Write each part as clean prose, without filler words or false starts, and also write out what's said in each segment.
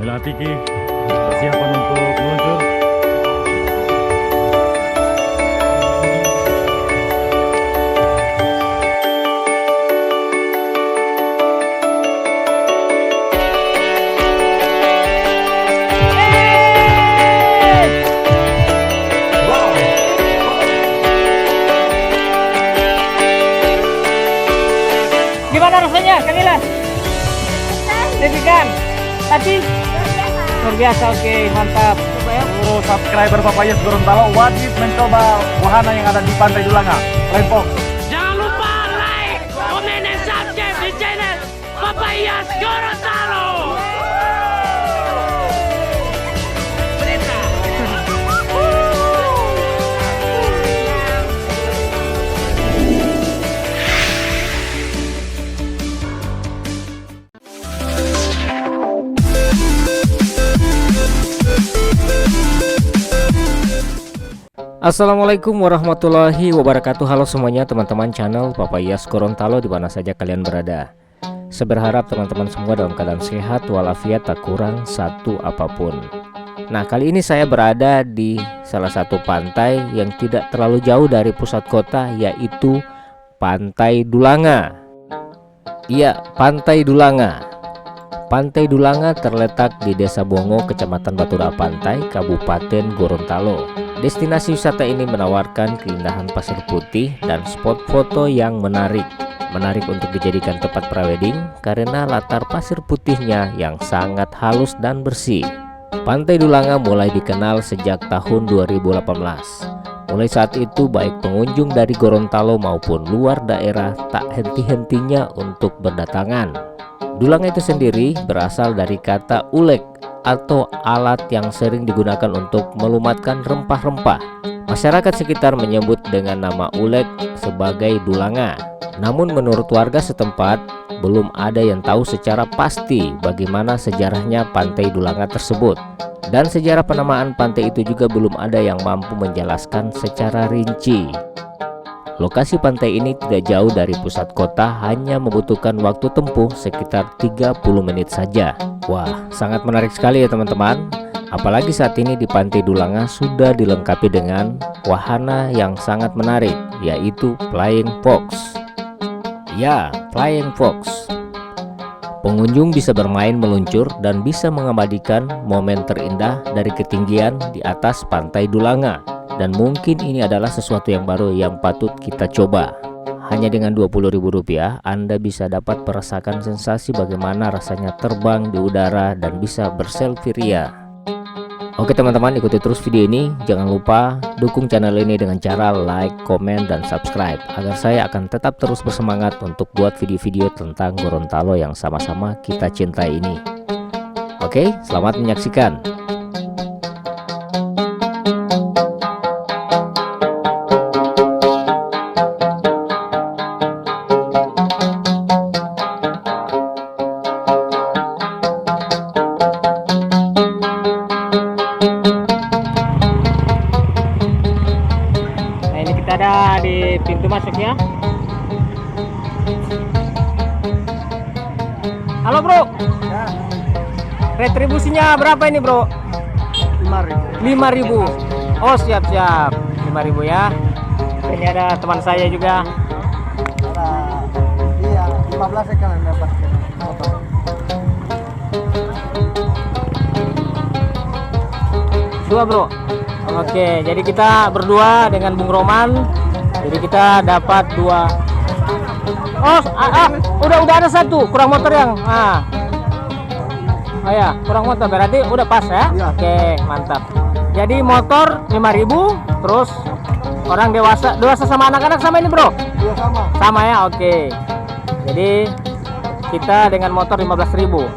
Melatiki persiapan untuk meluncur. Gimana rasanya, Kamila? Deg-degan, tapi luar biasa. Oke, mantap. Coba ya. Seluruh subscriber Papayas Gorontalo wajib mencoba wahana yang ada di Pantai Dulanga. Lempok. Jangan lupa like, komen, dan subscribe di channel Papayas Gorontalo. Assalamualaikum warahmatullahi wabarakatuh. Halo semuanya teman-teman channel Papayas Gorontalo di mana saja kalian berada. Saya berharap teman-teman semua dalam keadaan sehat walafiat, tak kurang satu apapun. Nah, kali ini saya berada di salah satu pantai yang tidak terlalu jauh dari pusat kota, yaitu Pantai Dulanga. Iya, Pantai Dulanga. Pantai Dulanga terletak di Desa Bongo, Kecamatan Batuda Pantai, Kabupaten Gorontalo. Destinasi wisata ini menawarkan keindahan pasir putih dan spot foto yang menarik. Menarik untuk dijadikan tempat prawedding karena latar pasir putihnya yang sangat halus dan bersih. Pantai Dulanga mulai dikenal sejak tahun 2018. Mulai saat itu baik pengunjung dari Gorontalo maupun luar daerah tak henti-hentinya untuk berdatangan. Dulanga itu sendiri berasal dari kata ulek atau alat yang sering digunakan untuk melumatkan rempah-rempah. Masyarakat sekitar menyebut dengan nama ulek sebagai dulanga. Namun menurut warga setempat belum ada yang tahu secara pasti bagaimana sejarahnya Pantai Dulanga tersebut. Dan sejarah penamaan pantai itu juga belum ada yang mampu menjelaskan secara rinci. Lokasi pantai ini tidak jauh dari pusat kota, hanya membutuhkan waktu tempuh sekitar 30 menit saja. Wah, sangat menarik sekali ya teman-teman. Apalagi saat ini di Pantai Dulanga sudah dilengkapi dengan wahana yang sangat menarik, yaitu Flying Fox. Ya, Flying Fox. Pengunjung bisa bermain meluncur dan bisa mengabadikan momen terindah dari ketinggian di atas Pantai Dulanga. Dan mungkin ini adalah sesuatu yang baru yang patut kita coba. Hanya dengan Rp20.000 Anda bisa dapat merasakan sensasi bagaimana rasanya terbang di udara dan bisa berselfie ria. Oke teman-teman, ikuti terus video ini. Jangan lupa dukung channel ini dengan cara like, komen, dan subscribe agar saya akan tetap terus bersemangat untuk buat video-video tentang Gorontalo yang sama-sama kita cintai ini. Oke, selamat menyaksikan. Ada di pintu masuknya. Halo bro, Ya, retribusinya berapa ini bro? 5.000. 5.000. Oh siap-siap, 5.000 ya. Ini ada teman saya juga. Iya, 15 kan dapat motor. Dua bro. Oke, jadi kita berdua dengan Bung Roman. Jadi kita dapat 2. Oh, udah ada 1, kurang motor yang. Oh ya, kurang motor berarti udah pas ya? Iya. Oke, mantap. Jadi motor 5.000, terus orang dewasa sama anak-anak sama ini, Bro? Iya sama. Sama ya, oke. Jadi kita dengan motor 15.000.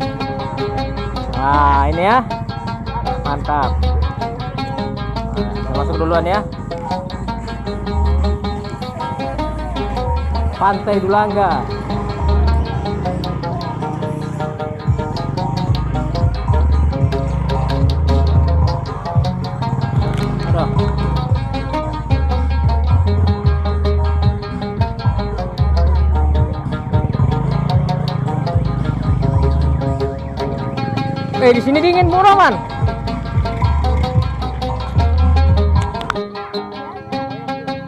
Nah, ini ya. Mantap. Masuk duluan ya. Pantai Dulanga. Di sini dingin Bu Roman.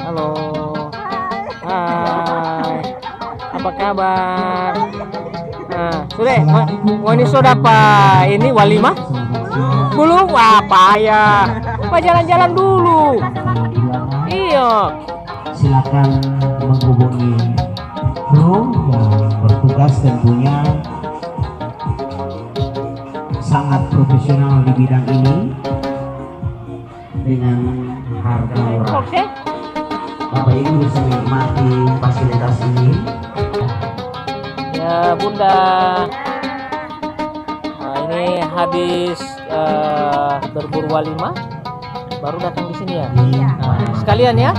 Halo. Hai. Apa kabar? Nah, sudah mau ini sudah apa? Ini walimah? Belum apa ya? Apa jalan-jalan dulu? Iya. Silakan menghubungi kru yang bertugas, tentunya sangat profesional di bidang ini dengan harga murah. Oke. Bapak Ibu bisa menikmati fasilitas ini. Ya Bunda. Nah, ini habis berburu walimah, baru datang di sini ya. Nah, sekalian ya.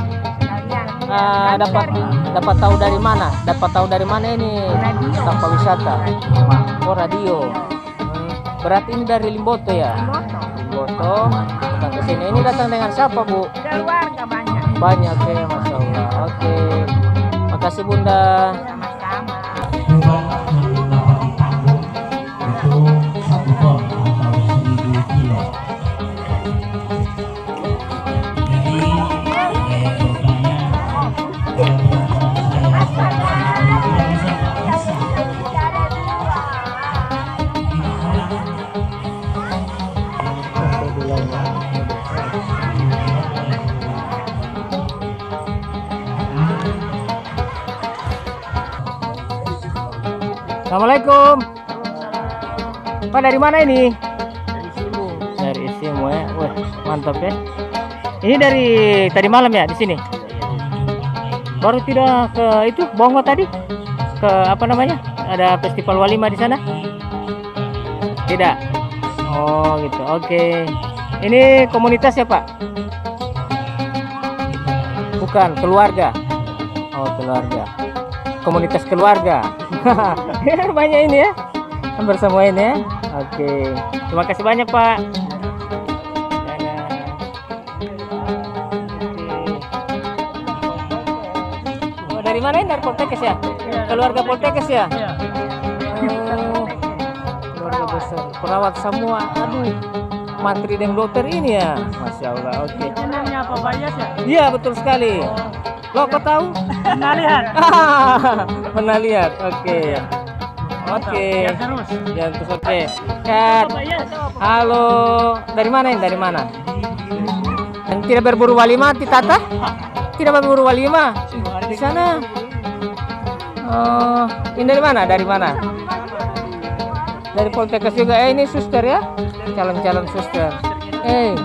Dapat tahu dari mana? Dapat tahu dari mana ini? Tanpa wisata. Oh radio. Berarti ini dari Limboto ya? Limboto. Datang ke sini. Ini datang dengan siapa Bu? Keluarga banyak. Banyak ya, Masya Allah. Oke. Makasih Bunda. Sama-sama. Beban yang dapat ditanggung itu 1 ton atau 1000 kilo. Jadi saya bertanya, kalau saya bisa Assalamualaikum. Pak dari mana ini? Dari Isimu ya. Wah, mantap ya. Ini dari tadi malam ya di sini. Baru tidak ke itu Bongo tadi? Ke apa namanya? Ada festival walimah di sana? Tidak. Oh, gitu. Oke. Ini komunitas ya, Pak? Bukan, keluarga. Oh, keluarga. Komunitas keluarga. Banyak ini ya. Hampir semua ini ya. Oke. Terima kasih banyak, Pak. Oh, dari mana ini? Dari Poltekkes ya? Keluarga Poltekkes ya? Oh, keluarga besar. Perawat semua. Aduh. Mantri dan dokter ini ya. Masya Allah. Oke. Channelnya Papa Iyas ya? Iya, betul sekali. Lo kok tahu? Pernah lihat? Pernah lihat. Oke. Oke. Ya terus. Ya terus oke. Kat. Papa Iyas. Halo. Dari mana ini? Dari mana? Yang tidak berburu walimah di Tata? Tidak berburu walimah di sana. Oh, ini dari mana? Dari mana? Dari Poltekkes juga. Ini suster ya? Calon-calon suster. Oke.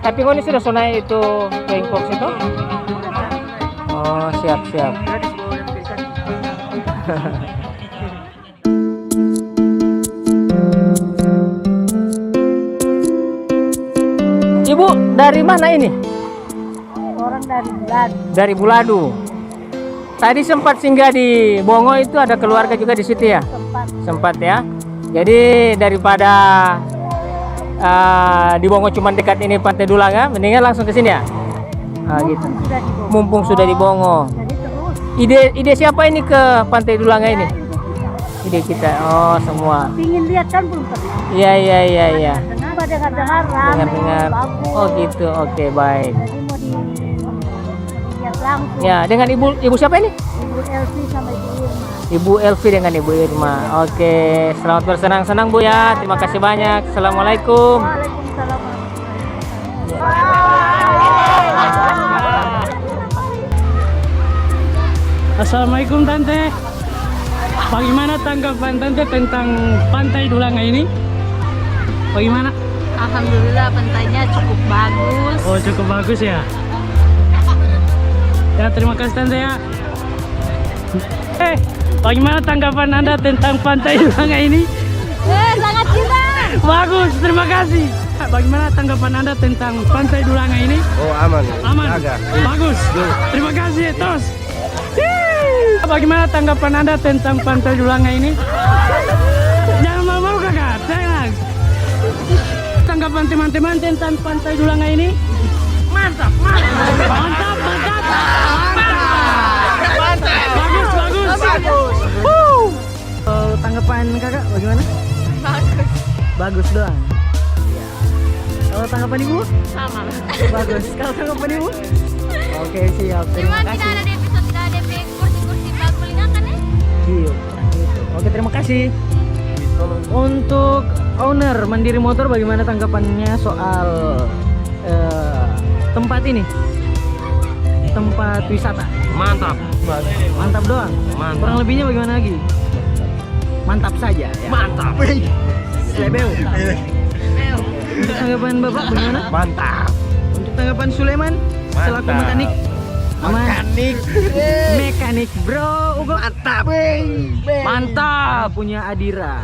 Tapi kau ini sudah sonai itu Pengpok itu? Oh, siap-siap. Ibu, dari mana ini? Orang dari Buladu. Dari Buladu. Tadi sempat singgah di Bongo itu, ada keluarga juga di situ ya? Sempat ya. Jadi daripada di Bongo cuma dekat ini Pantai Dulanga, mendingan langsung ke sini ya. Gitu. Mumpung sudah di Bongo. Ide siapa ini ke Pantai Dulanga ini? Ide kita. Oh, semua. Ingin lihat kan belum pernah. Iya. Dengar ramai. Dengar. Oh, gitu. Oke, baik. Jadi mau dilihat langsung. Ya, dengan ibu siapa ini? Ibu Elvi sama Ibu Irma. Ibu Elvi dengan Ibu Irma. Oke, selamat bersenang-senang Bu ya. Terima kasih banyak. Assalamualaikum. Waalaikumsalam. Assalamualaikum Tante. Bagaimana tanggapan Tante tentang Pantai Dulanga ini? Bagaimana? Alhamdulillah pantainya cukup bagus. Oh, cukup bagus ya. Ya, terima kasih Tante ya. Bagaimana tanggapan Anda tentang Pantai Dulanga ini? Sangat cinta. Bagus, terima kasih. Bagaimana tanggapan Anda tentang Pantai Dulanga ini? Oh, aman. Aman. Bagus. Terima kasih, Tos. Bagaimana tanggapan Anda tentang Pantai Dulanga ini? Jangan malu-malu kakak, jangan. Tanggapan teman-teman tentang Pantai Dulanga ini? Mantap. Bagus. tanggapan kakak bagaimana? Bagus. Bagus doang. Ya. Kalau tanggapan ibu? Sama. Bagus. Kalau tanggapan ibu? Oke, siap. Terima Cuman tidak kasih. ada di episode tidak ada kursi-kursi bagulingan kan ya? Iya, gitu. Oke, terima kasih. Untuk owner Mandiri Motor, bagaimana tanggapannya soal tempat ini? Tempat wisata. Mantap. Mantap doang. Mantap. Kurang lebihnya bagaimana lagi? Mantap saja. Ya. Mantap. Slebeu. Untuk tanggapan Bapak bagaimana? Mantap. Untuk tanggapan Sulaiman selaku Mantap. mekanik. Aman. Mekanik. Mekanik bro. Ugo. Mantap. Mantap punya Adira.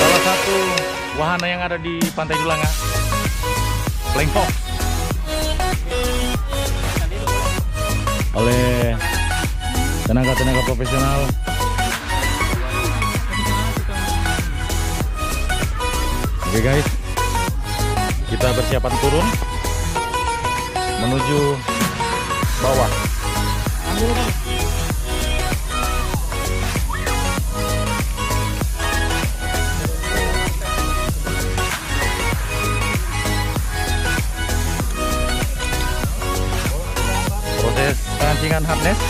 Salah satu wahana yang ada di Pantai Dulanga, Flying Fox, oleh tenaga-tenaga profesional. Oke guys, kita bersiapan turun menuju bawah. Proses perancingan harness.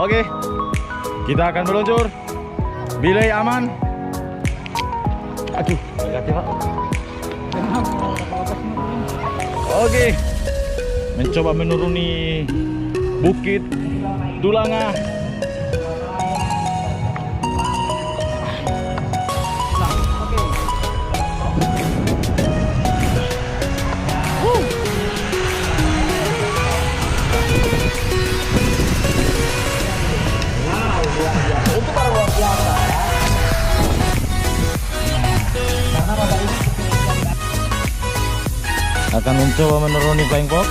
Oke, kita akan meluncur. Belay aman. Aduh, hati-hati Pak. Oke, mencoba menuruni Bukit Dulanga. Akan mencoba menuruni Flying Fox.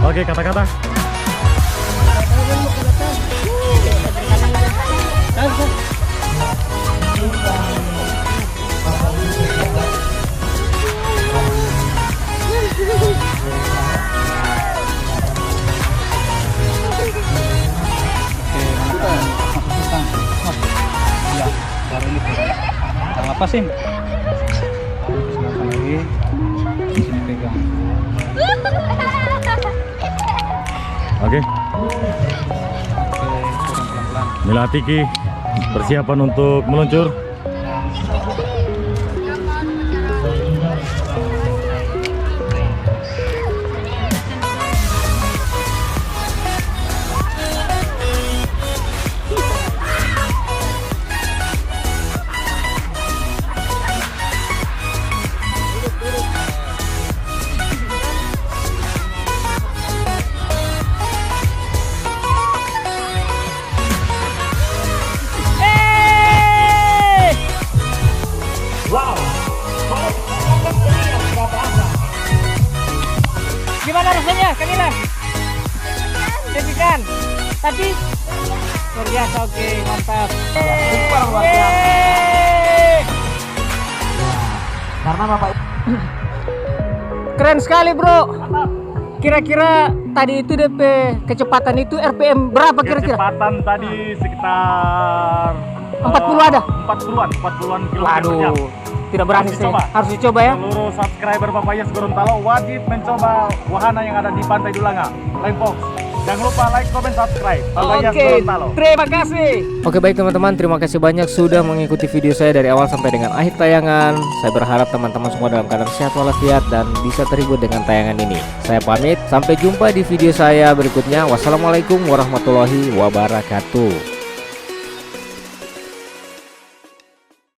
Oke, kata-kata. Lepasin. Lagi. Sini pegang. Oke, Kurang pelan-pelan. Milatiki persiapan untuk meluncur. Gimana rasanya, Kanilan? Deg-degan. Tapi luar biasa, oke, mantap. Karena Bapak Keren sekali, bro. Kira-kira tadi itu DP kecepatan itu RPM berapa kira-kira? Kecepatan tadi sekitar 40 ada? 40-an kilometer per jam. Waduh, tidak berani Harus sih. dicoba. Harus dicoba ya. Seluruh subscriber Papayas Gorontalo wajib mencoba wahana yang ada di Pantai Dulanga, Flying Fox. Jangan lupa like, comment, subscribe. Papayas Gorontalo. terima kasih. Oke baik teman-teman, terima kasih banyak sudah mengikuti video saya dari awal sampai dengan akhir tayangan. Saya berharap teman-teman semua dalam keadaan sehat walafiat dan bisa terhibur dengan tayangan ini. Saya pamit, sampai jumpa di video saya berikutnya. Wassalamualaikum warahmatullahi wabarakatuh.